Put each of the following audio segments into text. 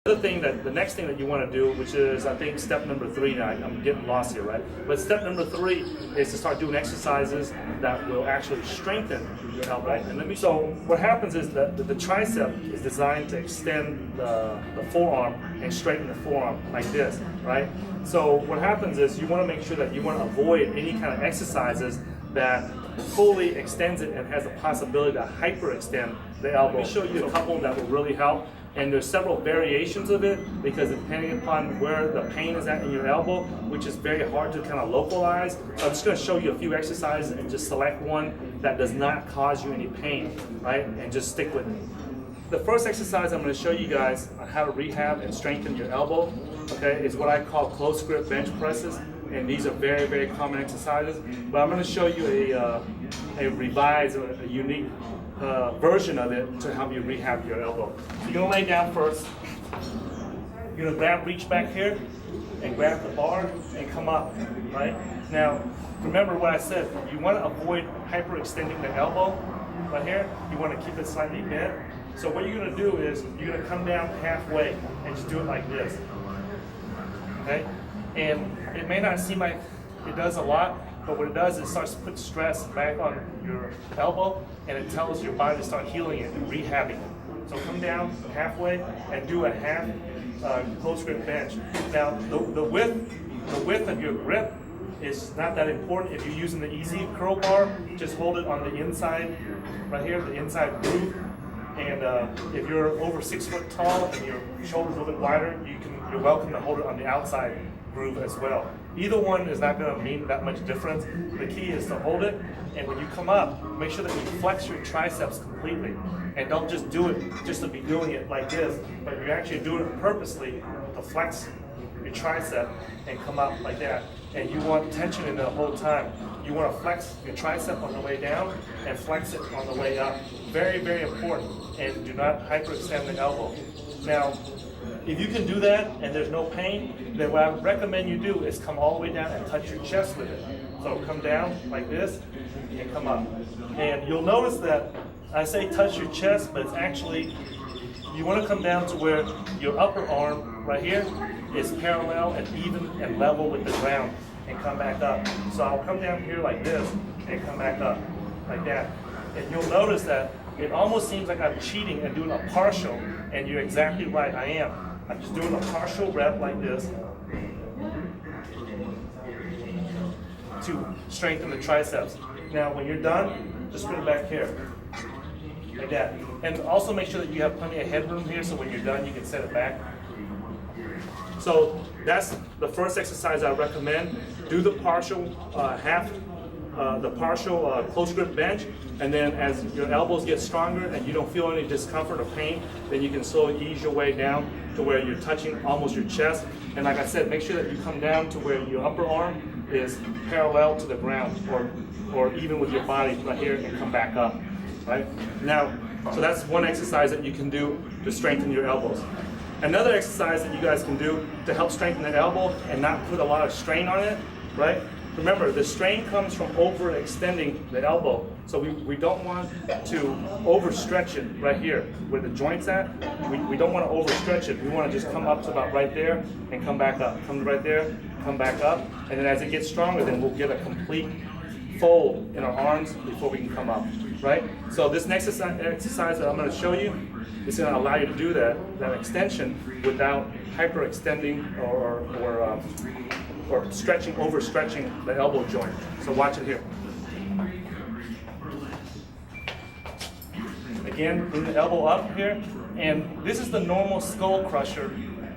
The next thing that you want to do, which is I think step number 3 now, I'm getting lost here, right? But step number 3 is to start doing exercises that will actually strengthen your elbow, right? And so what happens is that the tricep is designed to extend the forearm and straighten the forearm like this, right? So what happens is you want to make sure that you want to avoid any kind of exercises that fully extends it and has the possibility to hyperextend the elbow. Let me show you a couple that will really help. And there's several variations of it because depending upon where the pain is at in your elbow, which is very hard to kind of localize. So I'm just going to show you a few exercises and just select one that does not cause you any pain, right? And just stick with it. The first exercise I'm going to show you guys on how to rehab and strengthen your elbow, okay, is what I call close grip bench presses. And these are very, very common exercises. But I'm going to show you a revised or a unique version of it to help you rehab your elbow. So you're going to lay down first. You're going to reach back here and grab the bar and come up, right? Now, remember what I said. You want to avoid hyperextending the elbow right here. You want to keep it slightly bent. So what you're going to do is you're going to come down halfway and just do it like this, okay? And it may not seem like it does a lot, but what it does is it starts to put stress back on your elbow, and it tells your body to start healing it and rehabbing it. So come down halfway and do a half close grip bench. Now the width of your grip is not that important. If you're using the easy curl bar, just hold it on the inside, right here, the inside groove. And if you're over 6 foot tall and your shoulders a little bit wider, you're welcome to hold it on the outside groove as well. Either one is not going to mean that much difference. The key is to hold it, and when you come up, make sure that you flex your triceps completely. And don't just do it just to be doing it like this, but you're actually doing it purposely to flex your tricep and come up like that. And you want tension in the whole time. You want to flex your tricep on the way down and flex it on the way up. Very, very important. And do not hyperextend the elbow. Now, if you can do that and there's no pain, then what I recommend you do is come all the way down and touch your chest with it. So come down like this and come up. And you'll notice that I say touch your chest, but it's actually, you want to come down to where your upper arm right here is parallel and even and level with the ground and come back up. So I'll come down here like this and come back up like that. And you'll notice that it almost seems like I'm cheating and doing a partial, and you're exactly right, I am. I'm just doing a partial rep like this to strengthen the triceps. Now when you're done, just put it back here, like that. And also make sure that you have plenty of headroom here so when you're done you can set it back. So that's the first exercise I recommend. Do the partial close grip bench, and then as your elbows get stronger and you don't feel any discomfort or pain, then you can slowly ease your way down to where you're touching almost your chest. And like I said, make sure that you come down to where your upper arm is parallel to the ground, or even with your body right here, and come back up, right? Now, so that's one exercise that you can do to strengthen your elbows. Another exercise that you guys can do to help strengthen the elbow and not put a lot of strain on it, right? Remember, the strain comes from overextending the elbow. So we don't want to overstretch it right here where the joint's at. We don't want to overstretch it. We want to just come up to about right there and come back up. Come right there, come back up. And then as it gets stronger, then we'll get a complete fold in our arms before we can come up, right? So this next exercise that I'm going to show you is going to allow you to do that extension without hyperextending or overstretching the elbow joint. So watch it here. Again, bring the elbow up here, and this is the normal skull crusher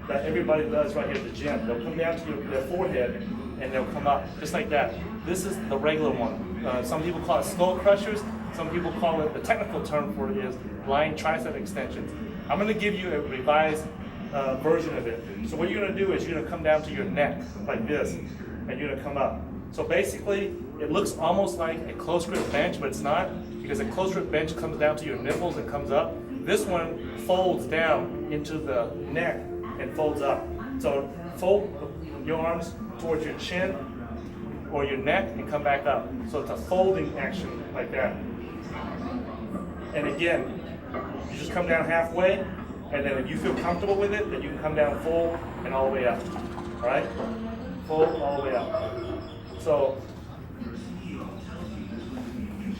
that everybody does right here at the gym. They'll come down to their forehead and they'll come up just like that. This is the regular one. Some people call it skull crushers. Some people call it, the technical term for it is blind tricep extensions. I'm going to give you a revised version of it. So what you're going to do is you're going to come down to your neck like this, and you're going to come up. So basically, it looks almost like a close grip bench, but it's not, because a close grip bench comes down to your nipples and comes up. This one folds down into the neck and folds up. So fold your arms towards your chin or your neck and come back up. So it's a folding action like that. And again, you just come down halfway And then if you feel comfortable with it, then you can come down full and all the way up. All right? Full all the way up. So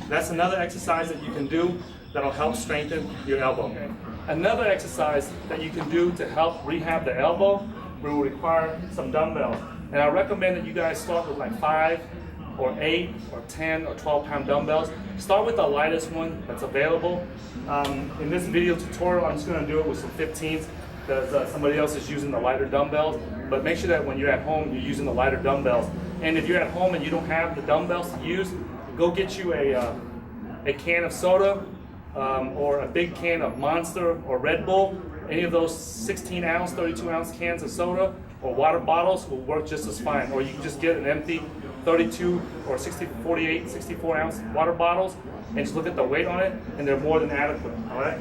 that's another exercise that you can do that'll help strengthen your elbow. Another exercise that you can do to help rehab the elbow will require some dumbbells. And I recommend that you guys start with like 5 or 8 or 10 or 12-pound dumbbells. Start with the lightest one that's available. In this video tutorial, I'm just going to do it with some 15s because somebody else is using the lighter dumbbells. But make sure that when you're at home, you're using the lighter dumbbells. And if you're at home and you don't have the dumbbells to use, go get you a can of soda or a big can of Monster or Red Bull. Any of those 16-ounce, 32-ounce cans of soda or water bottles will work just as fine. Or you can just get an empty 32 or 48, 64-ounce water bottles and just look at the weight on it, and they're more than adequate. All right.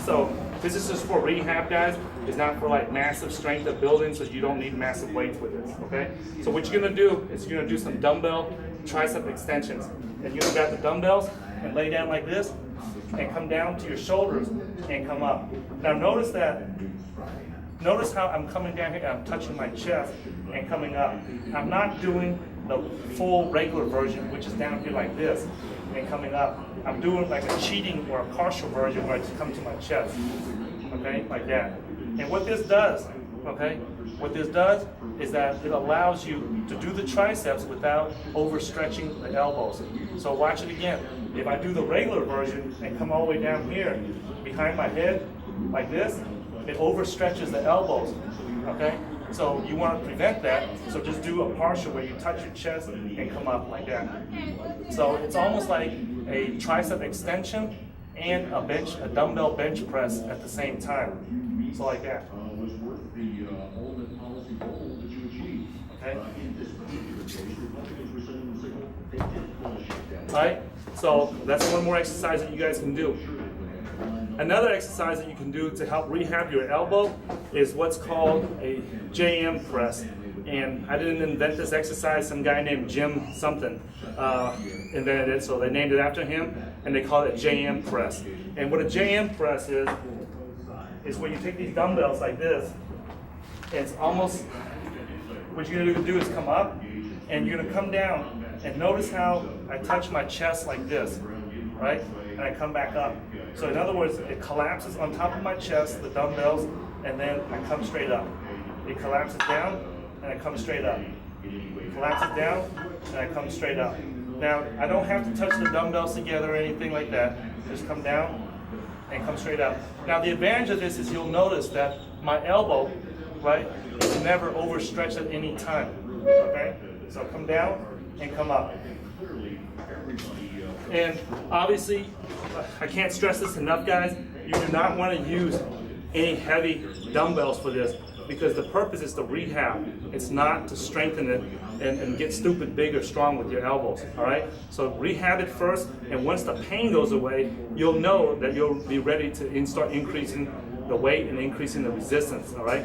So this is just for rehab, guys. It's not for like massive strength of building, so you don't need massive weights with this. Okay. So what you're gonna do is you're gonna do some dumbbell tricep extensions, and you're gonna grab the dumbbells and lay down like this, and come down to your shoulders and come up. Now notice how I'm coming down here, I'm touching my chest and coming up. I'm not doing the full regular version, which is down here like this and coming up. I'm doing like a cheating or a partial version where I just come to my chest, okay, like that. And what this does, is that it allows you to do the triceps without overstretching the elbows. So watch it again. If I do the regular version and come all the way down here behind my head like this, it overstretches the elbows, okay? So you want to prevent that, so just do a partial where you touch your chest and come up like that. So it's almost like a tricep extension and a dumbbell bench press at the same time. So like that. Okay? Alright, so that's one more exercise that you guys can do. Another exercise that you can do to help rehab your elbow is what's called a JM press. And I didn't invent this exercise, some guy named Jim something invented it, so they named it after him, and they call it JM press. And what a JM press is where you take these dumbbells like this, and it's almost, what you're gonna do is come up, and you're gonna come down, and notice how I touch my chest like this, right? And I come back up. So in other words, it collapses on top of my chest, the dumbbells, and then I come straight up. It collapses down, and I come straight up. It collapses down, and I come straight up. Now, I don't have to touch the dumbbells together or anything like that. Just come down and come straight up. Now, the advantage of this is you'll notice that my elbow, right, is never overstretched at any time, okay? So come down and come up. And obviously, I can't stress this enough, guys, you do not want to use any heavy dumbbells for this because the purpose is to rehab. It's not to strengthen it and get stupid big or strong with your elbows, all right? So rehab it first, and once the pain goes away, you'll know that you'll be ready to start increasing the weight and increasing the resistance, all right?